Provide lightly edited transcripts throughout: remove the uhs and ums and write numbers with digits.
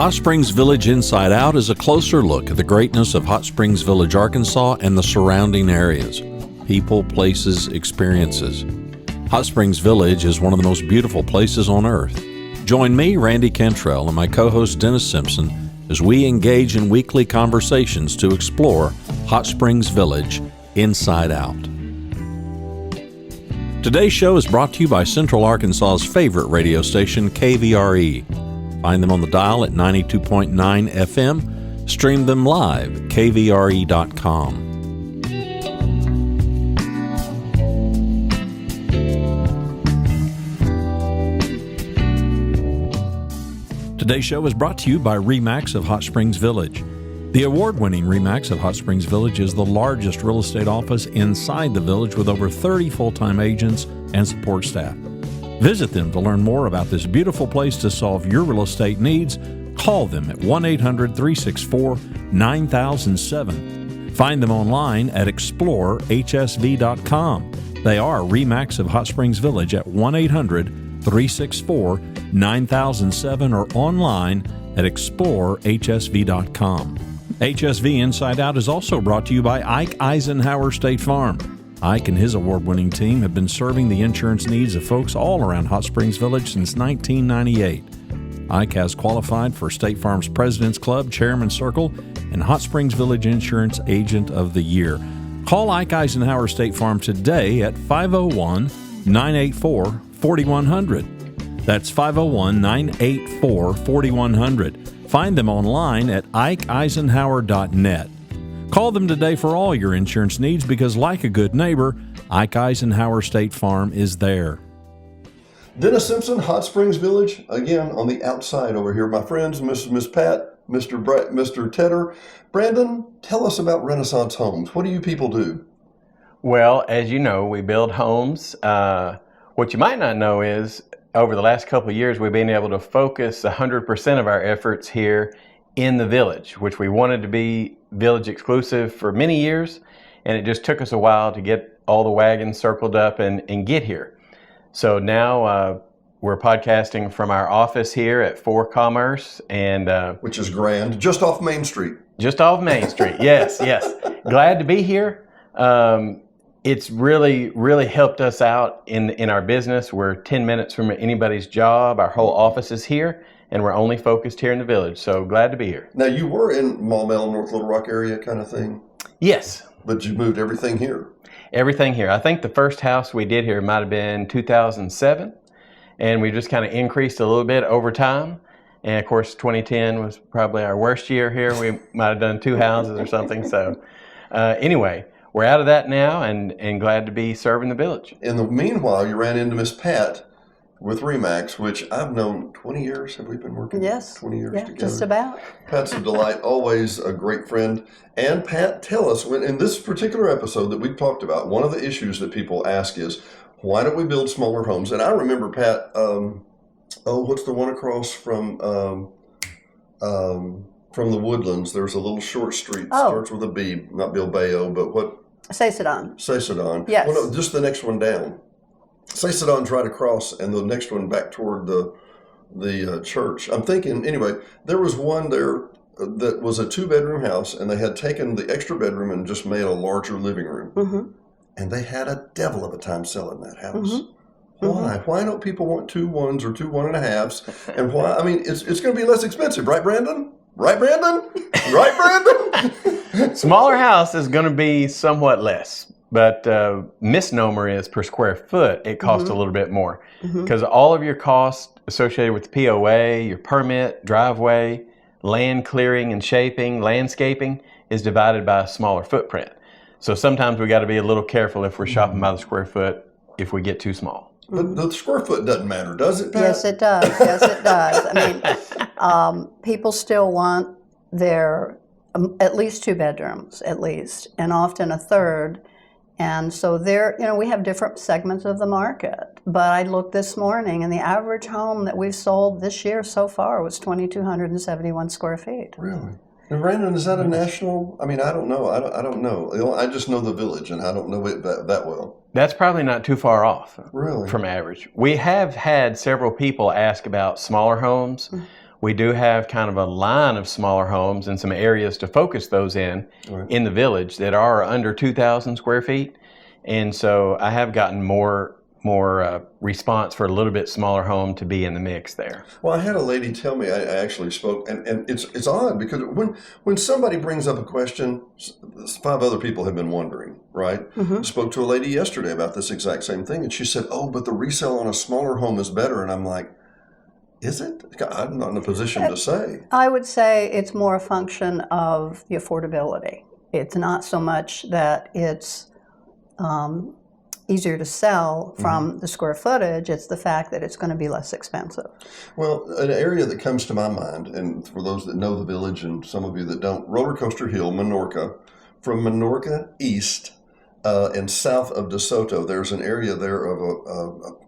Hot Springs Village Inside Out is a closer look at the greatness of Hot Springs Village, Arkansas and the surrounding areas. People, places, experiences. Hot Springs Village is one of the most beautiful places on earth. Join me, Randy Cantrell, and my co-host Dennis Simpson as we engage in weekly conversations to explore Hot Springs Village Inside Out. Today's show is brought to you by Central Arkansas's favorite radio station, KVRE. Find them on the dial at 92.9 FM. Stream them live at kvre.com. Today's show is brought to you by RE/MAX of Hot Springs Village. The award-winning RE/MAX of Hot Springs Village is the largest real estate office inside the village with over 30 full-time agents and support staff. Visit them to learn more about this beautiful place to solve your real estate needs. Call them at 1-800-364-9007. Find them online at explorehsv.com. They are RE/MAX of Hot Springs Village at 1-800-364-9007 or online at explorehsv.com. HSV Inside Out is also brought to you by Ike Eisenhower State Farm. Ike and his award-winning team have been serving the insurance needs of folks all around Hot Springs Village since 1998. Ike has qualified for State Farm's President's Club, Chairman Circle, and Hot Springs Village Insurance Agent of the Year. Call Ike Eisenhower State Farm today at 501-984-4100. That's 501-984-4100. Find them online at ikeeisenhower.net. Call them today for all your insurance needs because, like a good neighbor, Ike Eisenhower State Farm is there. Dennis Simpson, Hot Springs Village, again on the outside over here. My friends, Miss Pat, Mr. Tedder. Brandon, tell us about Renaissance Homes. What do you people do? Well, as you know, we build homes. What you might not know is over the last couple of years, we've been able to focus 100% of our efforts here in the village, which we wanted to be village exclusive for many years, and it just took us a while to get all the wagons circled up and get here. So now we're podcasting from our office here at 4 Commerce, and which is grand, just off Main Street. Just off Main Street, yes. Glad to be here. It's really helped us out in our business. We're 10 minutes from anybody's job. Our whole office is here, and we're only focused here in the village. So glad to be here. Now, you were in Maumelle, North Little Rock area kind of thing? Yes. But you moved everything here? Everything here. I think the first house we did here might have been 2007, and we just kind of increased a little bit over time. And of course, 2010 was probably our worst year here. We might have done 2 houses or something. So anyway, we're out of that now and glad to be serving the village. In the meanwhile, you ran into Miss Pat with RE/MAX, which I've known 20 years. Have we been working? Yes. 20 years together? Just about. Pat's a delight, always a great friend. And Pat, tell us, when in this particular episode that we've talked about, one of the issues that people ask is, why don't we build smaller homes? And I remember, Pat, what's the one across from the Woodlands? There's a little short street, starts with a B, not Bilbao, but what? Saysadon. Yes. Well, no, just the next one down. Saysadon's right across, and the next one back toward the church. I'm thinking, anyway, there was one there that was a 2-bedroom house, and they had taken the extra bedroom and just made a larger living room. Mm-hmm. And they had a devil of a time selling that house. Mm-hmm. Why? Mm-hmm. Why don't people want 2 1s or 2 1.5s? And why? I mean, it's going to be less expensive, right, Brandon? Right, Brandon? Right, Brandon? Smaller house is going to be somewhat less. But misnomer is per square foot, it costs a little bit more. Because all of your costs associated with the POA, your permit, driveway, land clearing and shaping, landscaping is divided by a smaller footprint. So sometimes we got to be a little careful if we're shopping by the square foot if we get too small. But the square foot doesn't matter, does it, Pat? Yes, it does. Yes, it does. I mean, people still want their at least 2 bedrooms, at least, and often a third. And so we have different segments of the market. But I looked this morning, and the average home that we've sold this year so far was 2,271 square feet. Really? And Brandon, is that a national? I mean, I don't know. I don't know. I just know the village, and I don't know it that well. That's probably not too far off really from average. We have had several people ask about smaller homes. We do have kind of a line of smaller homes and some areas to focus those in the village that are under 2,000 square feet. And so I have gotten more response for a little bit smaller home to be in the mix there. Well, I had a lady tell me, I actually spoke, and it's odd because when somebody brings up a question, 5 other people have been wondering, right? Spoke to a lady yesterday about this exact same thing, and she said, oh, but the resale on a smaller home is better. And I'm like, is it? I'm not in a position to say. I would say it's more a function of the affordability. It's not so much that it's easier to sell from the square footage. It's the fact that it's going to be less expensive. Well, an area that comes to my mind, and for those that know the village and some of you that don't, Roller Coaster Hill, Minorca. From Minorca east and south of DeSoto, there's an area there of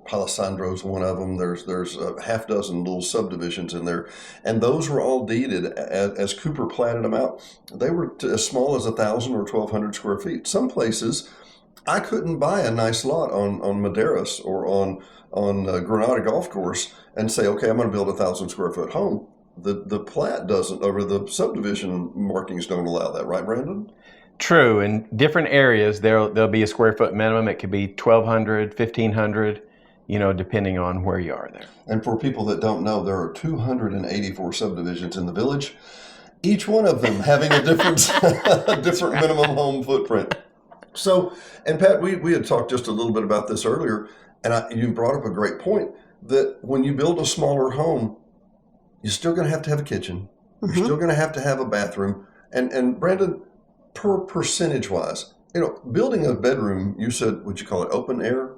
Palisandro's one of them. There's a half dozen little subdivisions in there, and those were all deeded as Cooper platted them out. They were as small as 1,000 or 1,200 square feet. Some places I couldn't buy a nice lot on Madeiras or on Granada Golf Course and say, okay, I'm going to build 1,000 square foot home. The plat doesn't, or the subdivision markings don't allow that, right, Brandon? True. In different areas, there'll be a square foot minimum. It could be 1,200, 1,500, depending on where you are there. And for people that don't know, there are 284 subdivisions in the village, each one of them having a different minimum home footprint. So, and Pat, we had talked just a little bit about this earlier, and you brought up a great point that when you build a smaller home, you're still going to have a kitchen. You're still going to have a bathroom. And Brandon, per percentage wise, building a bedroom, you said, would you call it open air?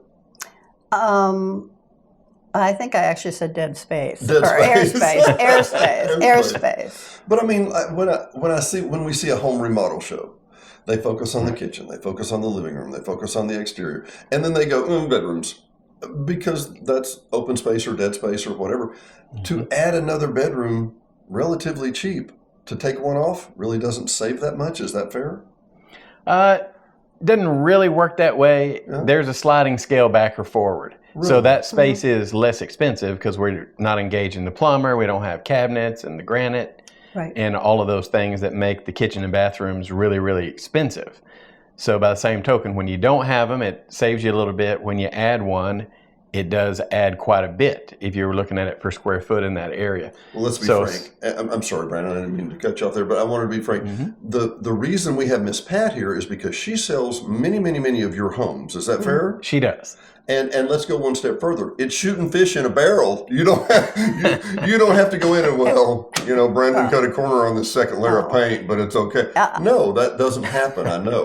I think I actually said dead space. Airspace. Airspace. But I mean, when we see a home remodel show, they focus on the kitchen, they focus on the living room, they focus on the exterior, and then they go, bedrooms, because that's open space or dead space or whatever. To add another bedroom relatively cheap, to take one off really doesn't save that much. Is that fair? Doesn't really work that way. Yeah. There's a sliding scale back or forward. Really? So that space is less expensive because we're not engaging the plumber, we don't have cabinets and the granite. Right. And all of those things that make the kitchen and bathrooms really, really expensive. So by the same token, when you don't have them, it saves you a little bit. When you add one, it does add quite a bit if you're looking at it per square foot in that area. Well, let's be frank. I'm sorry, Brandon, I didn't mean to cut you off there, but I wanted to be frank. The reason we have Miss Pat here is because she sells many, many, many of your homes. Is that fair? She does. And let's go one step further. It's shooting fish in a barrel. You don't have to go in and Brandon cut a corner on the second layer of paint, but it's okay. No, that doesn't happen. I know.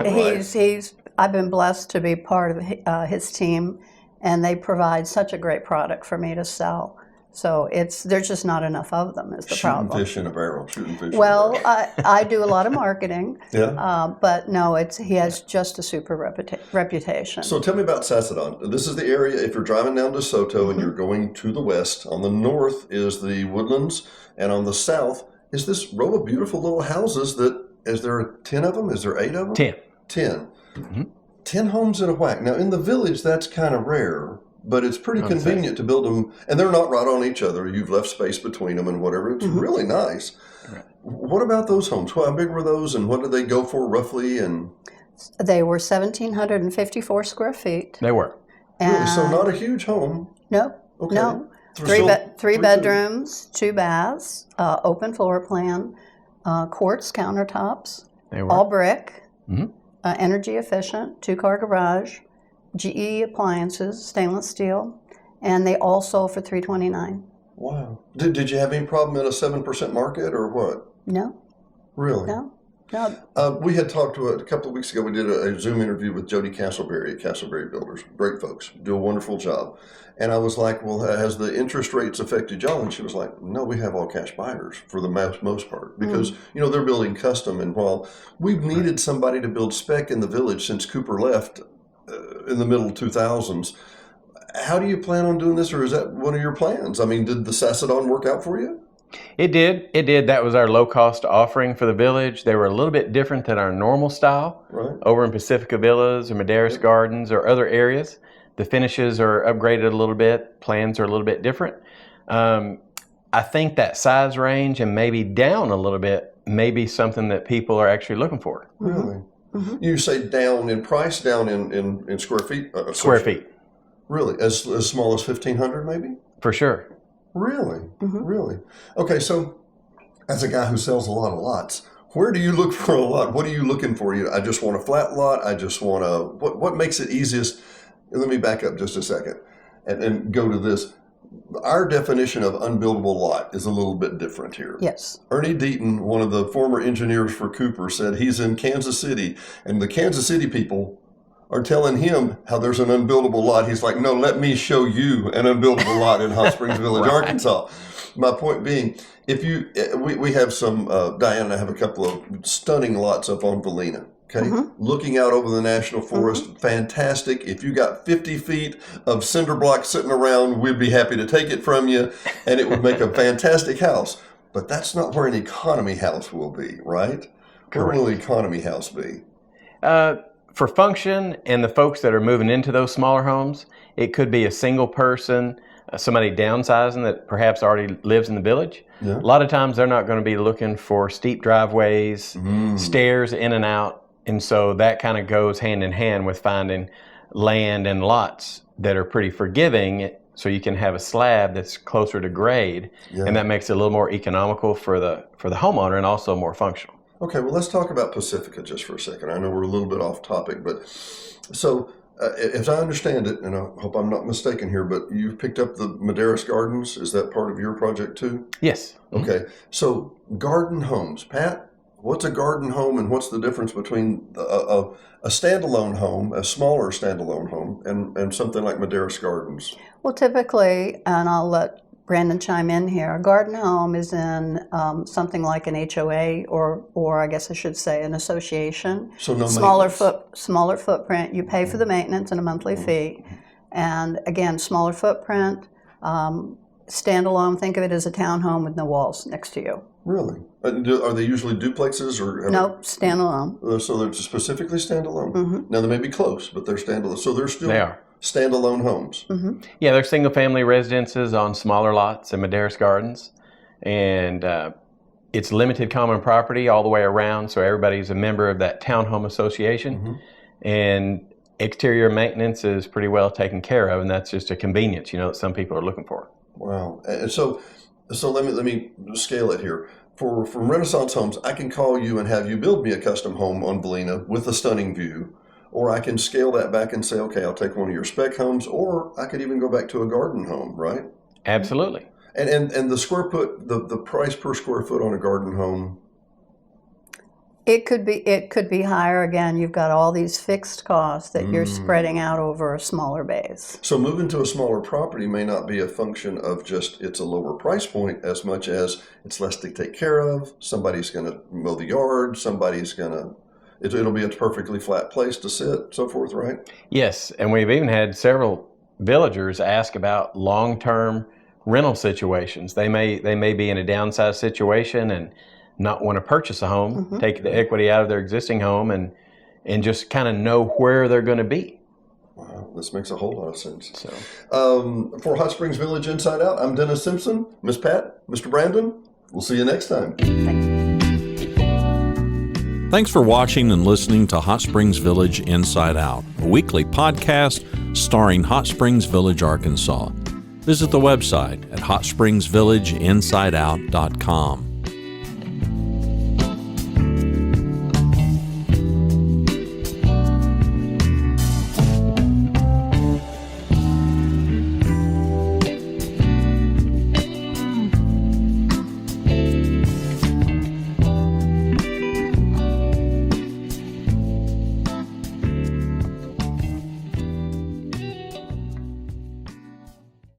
I've been blessed to be part of his team, and they provide such a great product for me to sell. So there's just not enough of them is the problem. Shooting fish in a barrel. Well, I do a lot of marketing. Yeah. But no, he has just a super reputation. So tell me about Sassadon. This is the area, if you're driving down DeSoto and you're going to the west, on the north is the Woodlands, and on the south is this row of beautiful little houses is there 10 of them? Is there 8 of them? 10. 10 homes in a whack. Now, in the village, that's kind of rare. But it's pretty convenient to build them, and they're not right on each other. You've left space between them and whatever. It's really nice. Right. What about those homes? How big were those, and what did they go for roughly? And they were 1,754 square feet. They were. Really? So not a huge home. No. Okay. No. Three bedrooms, 2 baths, open floor plan, quartz countertops. They were all brick, energy efficient, 2-car garage. GE appliances, stainless steel, and they all sold for $329,000. Wow! Did you have any problem in a 7% market or what? No. Really? No. We had talked to a couple of weeks ago. We did a Zoom interview with Jody Castleberry at Castleberry Builders. Great folks, do a wonderful job. And I was like, "Well, has the interest rates affected y'all?" And she was like, "No, we have all cash buyers for the most part because they're building custom. And while we've needed somebody to build spec in the village since Cooper left." In the middle 2000s. How do you plan on doing this, or is that one of your plans? I mean, did the Sassadon work out for you? It did. That was our low-cost offering for the village. They were a little bit different than our normal style. Right. Over in Pacifica Villas or Madeiras Gardens or other areas. The finishes are upgraded a little bit. Plans are a little bit different. I think that size range and maybe down a little bit may be something that people are actually looking for. Really? You say down in price, down in square feet? Square feet. Really? As small as 1,500 maybe? For sure. Really? Really? Okay, so as a guy who sells a lot of lots, where do you look for a lot? What are you looking for? I just want a flat lot. I just want a, what makes it easiest? Let me back up just a second and go to this. Our definition of unbuildable lot is a little bit different here. Yes. Ernie Deaton, one of the former engineers for Cooper, said he's in Kansas City, and the Kansas City people are telling him how there's an unbuildable lot. He's like, no, let me show you an unbuildable lot in Hot Springs Village, Right. Arkansas. My point being, if you, we have some, Diane and I have a couple of stunning lots up on Valina. Okay, looking out over the National Forest, fantastic. If you got 50 feet of cinder blocks sitting around, we'd be happy to take it from you, and it would make a fantastic house. But that's not where an economy house will be, right? Where will an economy house be? For function and the folks that are moving into those smaller homes, it could be a single person, somebody downsizing that perhaps already lives in the village. Yeah. A lot of times they're not going to be looking for steep driveways, stairs in and out. And so that kind of goes hand in hand with finding land and lots that are pretty forgiving, so you can have a slab that's closer to grade, and that makes it a little more economical for the homeowner and also more functional. Okay, well, let's talk about Pacifica just for a second. I know we're a little bit off topic, but so as I understand it, and I hope I'm not mistaken here, but you've picked up the Medeiros Gardens. Is that part of your project too? Yes. Okay, so garden homes. Pat, what's a garden home, and what's the difference between a standalone home, a smaller standalone home, and something like Medeiros Gardens? Well, typically, and I'll let Brandon chime in here, a garden home is in something like an HOA or I guess I should say an association. So no smaller maintenance. smaller footprint. You pay for the maintenance and a monthly fee, and again, smaller footprint. Standalone. Think of it as a townhome with no walls next to you. Really? Are they usually duplexes or? Nope, standalone. So they're specifically standalone. Now they may be close, but they're standalone. So they're still They are. standalone homes. Yeah, they're single-family residences on smaller lots in Medeiros Gardens, and it's limited common property all the way around, so everybody's a member of that townhome association, and exterior maintenance is pretty well taken care of, and that's just a convenience, that some people are looking for. Wow. And so let me scale it here. From Renaissance Homes, I can call you and have you build me a custom home on Valina with a stunning view. Or I can scale that back and say, okay, I'll take one of your spec homes, or I could even go back to a garden home, right? Absolutely. And the square foot, the price per square foot on a garden home? It could be higher. Again, you've got all these fixed costs that you're spreading out over a smaller base. So moving to a smaller property may not be a function of just it's a lower price point as much as it's less to take care of. Somebody's going to mow the yard. Somebody's going to, it'll be a perfectly flat place to sit, so forth, right? Yes, and we've even had several villagers ask about long-term rental situations. They may be in a downsized situation and not want to purchase a home, take the equity out of their existing home, and just kind of know where they're going to be. Wow, this makes a whole lot of sense. So, for Hot Springs Village Inside Out, I'm Dennis Simpson, Miss Pat, Mr. Brandon. We'll see you next time. Thanks for watching and listening to Hot Springs Village Inside Out, a weekly podcast starring Hot Springs Village, Arkansas. Visit the website at hotspringsvillageinsideout.com.